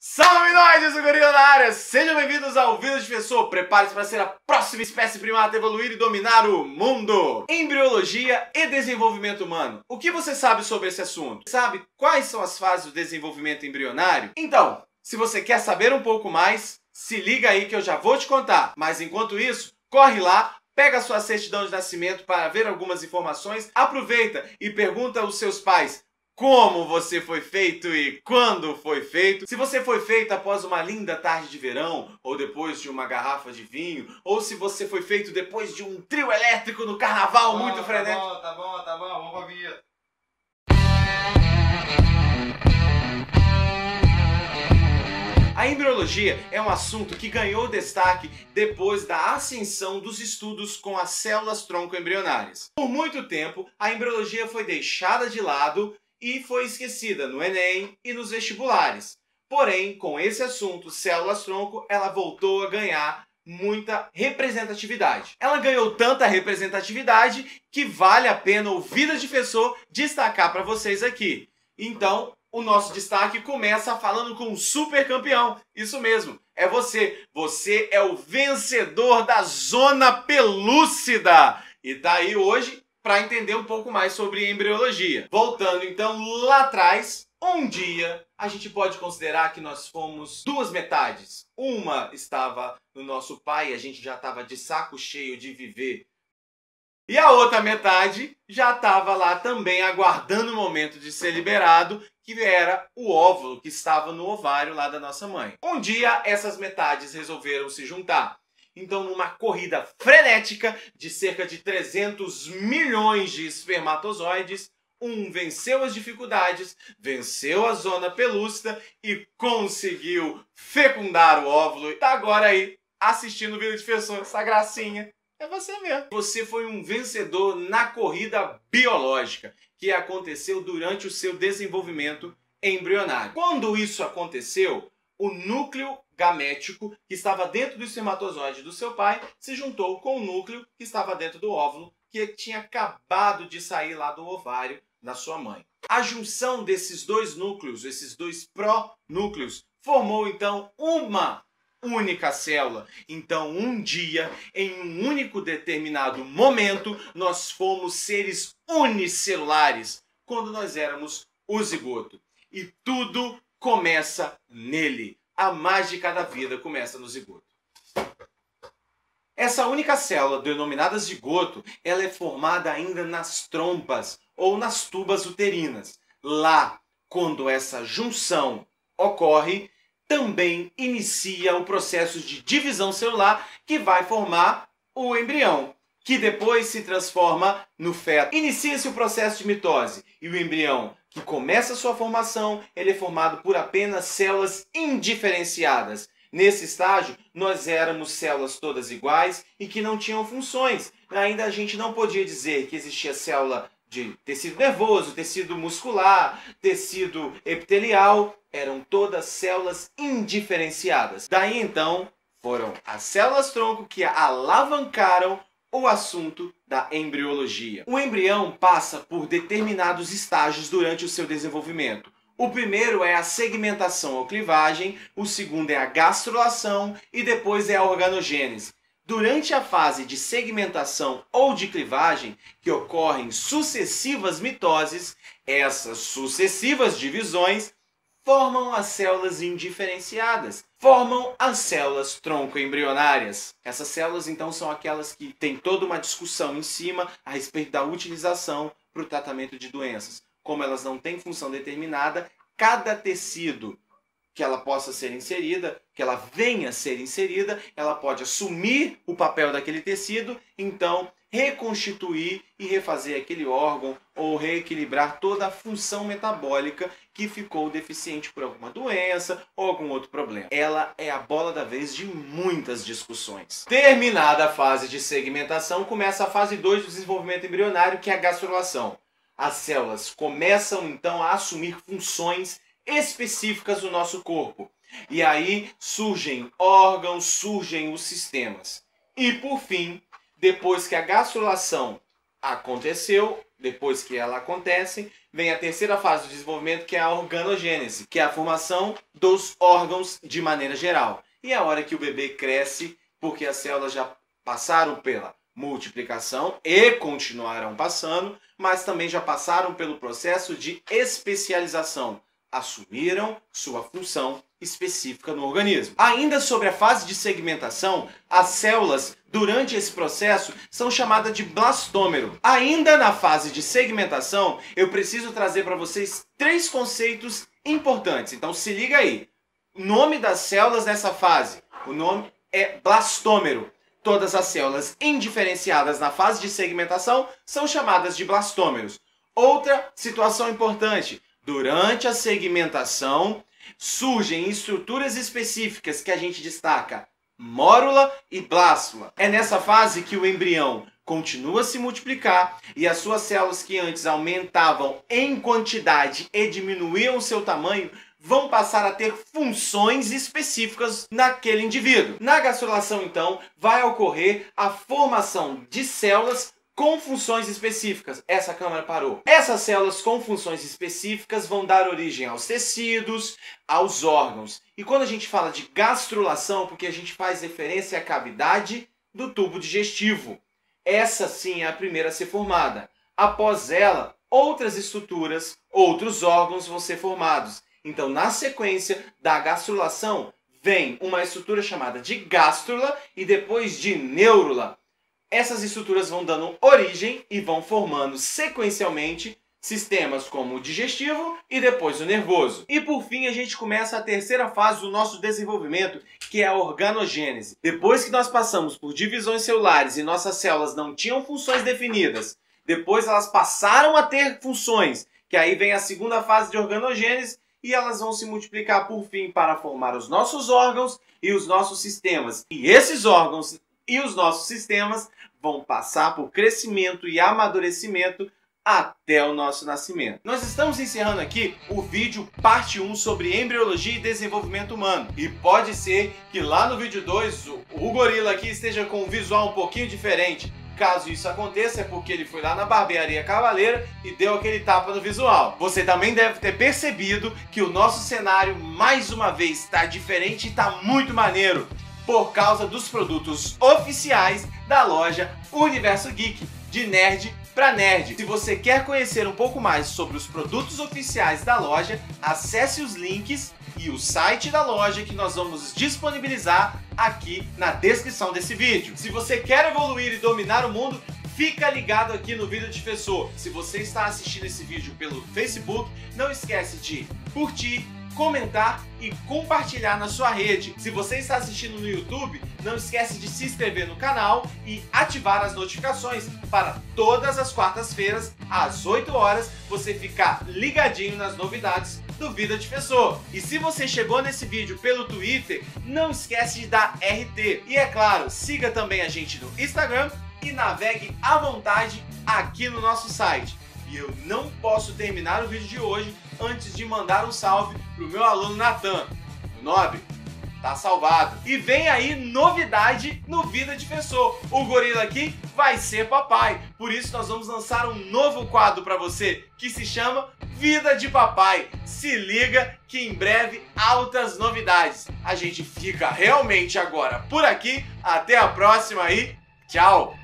Salve nós, do Gorila na área! Sejam bem-vindos ao Vida de Defensor. Prepare-se para ser a próxima espécie primata a evoluir e dominar o mundo. Embriologia e desenvolvimento humano. O que você sabe sobre esse assunto? Sabe quais são as fases do desenvolvimento embrionário? Então, se você quer saber um pouco mais, se liga aí que eu já vou te contar. Mas enquanto isso, corre lá, pega a sua certidão de nascimento para ver algumas informações, aproveita e pergunta aos seus pais como você foi feito e quando foi feito. Se você foi feito após uma linda tarde de verão, ou depois de uma garrafa de vinho, ou se você foi feito depois de um trio elétrico no carnaval muito frenético. Tá bom, vamos pra vinheta. A embriologia é um assunto que ganhou destaque depois da ascensão dos estudos com as células-tronco embrionárias. Por muito tempo, a embriologia foi deixada de lado e foi esquecida no Enem e nos vestibulares. Porém, com esse assunto, células-tronco, ela voltou a ganhar muita representatividade. Ela ganhou tanta representatividade que vale a pena o Vida de Defensor destacar para vocês aqui. Então, o nosso destaque começa falando com um super campeão. Isso mesmo, é você. Você é o vencedor da Zona Pelúcida. E tá aí hoje para entender um pouco mais sobre embriologia. Voltando então lá atrás, um dia a gente pode considerar que nós fomos duas metades. Uma estava no nosso pai, a gente já estava de saco cheio de viver. E a outra metade já estava lá também aguardando o momento de ser liberado, que era o óvulo que estava no ovário lá da nossa mãe. Um dia essas metades resolveram se juntar. Então, numa corrida frenética de cerca de 300 milhões de espermatozoides, um venceu as dificuldades, venceu a zona pelúcida e conseguiu fecundar o óvulo. E tá agora aí assistindo o Vida de Defensor, essa gracinha. É você mesmo. Você foi um vencedor na corrida biológica que aconteceu durante o seu desenvolvimento embrionário. Quando isso aconteceu, o núcleo gamético que estava dentro do espermatozoide do seu pai se juntou com o núcleo que estava dentro do óvulo que tinha acabado de sair lá do ovário da sua mãe. A junção desses dois núcleos, esses dois pronúcleos, formou então uma única célula. Então, um dia, em um único determinado momento, nós fomos seres unicelulares, quando nós éramos o zigoto. E tudo começa nele. A mágica da vida começa no zigoto. Essa única célula, denominada zigoto, ela é formada ainda nas trompas ou nas tubas uterinas. Lá, quando essa junção ocorre, também inicia o processo de divisão celular que vai formar o embrião, que depois se transforma no feto. Inicia-se o processo de mitose e o embrião, que começa a sua formação, ele é formado por apenas células indiferenciadas. Nesse estágio, nós éramos células todas iguais e que não tinham funções. Ainda a gente não podia dizer que existia célula de tecido nervoso, tecido muscular, tecido epitelial. Eram todas células indiferenciadas. Daí então, foram as células-tronco que alavancaram o assunto da embriologia. O embrião passa por determinados estágios durante o seu desenvolvimento. O primeiro é a segmentação ou clivagem, o segundo é a gastrulação e depois é a organogênese. Durante a fase de segmentação ou de clivagem, que ocorrem sucessivas mitoses, essas sucessivas divisões formam as células indiferenciadas, formam as células tronco-embrionárias. Essas células, então, são aquelas que têm toda uma discussão em cima a respeito da utilização para o tratamento de doenças. Como elas não têm função determinada, cada tecido que ela possa ser inserida, que ela venha a ser inserida, ela pode assumir o papel daquele tecido, então reconstituir e refazer aquele órgão ou reequilibrar toda a função metabólica que ficou deficiente por alguma doença ou algum outro problema. Ela é a bola da vez de muitas discussões. Terminada a fase de segmentação, começa a fase 2 do desenvolvimento embrionário, que é a gastrulação. As células começam então a assumir funções específicas do nosso corpo. E aí surgem órgãos, surgem os sistemas. E por fim, depois que a gastrulação aconteceu, depois que ela acontece, vem a terceira fase do desenvolvimento, que é a organogênese, que é a formação dos órgãos de maneira geral. E é a hora que o bebê cresce, porque as células já passaram pela multiplicação e continuarão passando, mas também já passaram pelo processo de especialização, assumiram sua função específica no organismo. Ainda sobre a fase de segmentação, as células, durante esse processo, são chamadas de blastômero. Ainda na fase de segmentação, eu preciso trazer para vocês 3 conceitos importantes. Então se liga aí. O nome das células nessa fase, o nome é blastômero. Todas as células indiferenciadas na fase de segmentação são chamadas de blastômeros. Outra situação importante, durante a segmentação surgem estruturas específicas que a gente destaca, mórula e blástula. É nessa fase que o embrião continua a se multiplicar e as suas células que antes aumentavam em quantidade e diminuíam seu tamanho vão passar a ter funções específicas naquele indivíduo. Na gastrulação, então, vai ocorrer a formação de células com funções específicas. Essa câmera parou. Essas células com funções específicas vão dar origem aos tecidos, aos órgãos. E quando a gente fala de gastrulação, porque a gente faz referência à cavidade do tubo digestivo. Essa sim é a primeira a ser formada. Após ela, outras estruturas, outros órgãos vão ser formados. Então, na sequência da gastrulação, vem uma estrutura chamada de gástrula e depois de neurula. Essas estruturas vão dando origem e vão formando sequencialmente sistemas como o digestivo e depois o nervoso. E por fim a gente começa a terceira fase do nosso desenvolvimento, que é a organogênese. Depois que nós passamos por divisões celulares e nossas células não tinham funções definidas, depois elas passaram a ter funções, que aí vem a segunda fase de organogênese, e elas vão se multiplicar por fim para formar os nossos órgãos e os nossos sistemas. E esses órgãos e os nossos sistemas vão passar por crescimento e amadurecimento até o nosso nascimento. Nós estamos encerrando aqui o vídeo parte 1 sobre embriologia e desenvolvimento humano. E pode ser que lá no vídeo 2 o gorila aqui esteja com um visual um pouquinho diferente. Caso isso aconteça, é porque ele foi lá na barbearia Cavaleira e deu aquele tapa no visual. Você também deve ter percebido que o nosso cenário, mais uma vez, está diferente e está muito maneiro, por causa dos produtos oficiais da loja Universo Geek, de nerd para nerd. Se você quer conhecer um pouco mais sobre os produtos oficiais da loja, acesse os links e o site da loja que nós vamos disponibilizar aqui na descrição desse vídeo. Se você quer evoluir e dominar o mundo, fica ligado aqui no Vida de Fessor. Se você está assistindo esse vídeo pelo Facebook, não esquece de curtir, comentar e compartilhar na sua rede. Se você está assistindo no YouTube, não esquece de se inscrever no canal e ativar as notificações para todas as quartas-feiras, às 8 horas, você ficar ligadinho nas novidades do Vida de Fessor. E se você chegou nesse vídeo pelo Twitter, não esquece de dar RT. E é claro, siga também a gente no Instagram e navegue à vontade aqui no nosso site. E eu não posso terminar o vídeo de hoje antes de mandar um salve pro meu aluno Natan. O Nobre, tá salvado. E vem aí novidade no Vida de Fessor. O gorila aqui vai ser papai. Por isso nós vamos lançar um novo quadro para você que se chama Vida de Papai. Se liga que em breve altas novidades. A gente fica realmente agora por aqui. Até a próxima e tchau!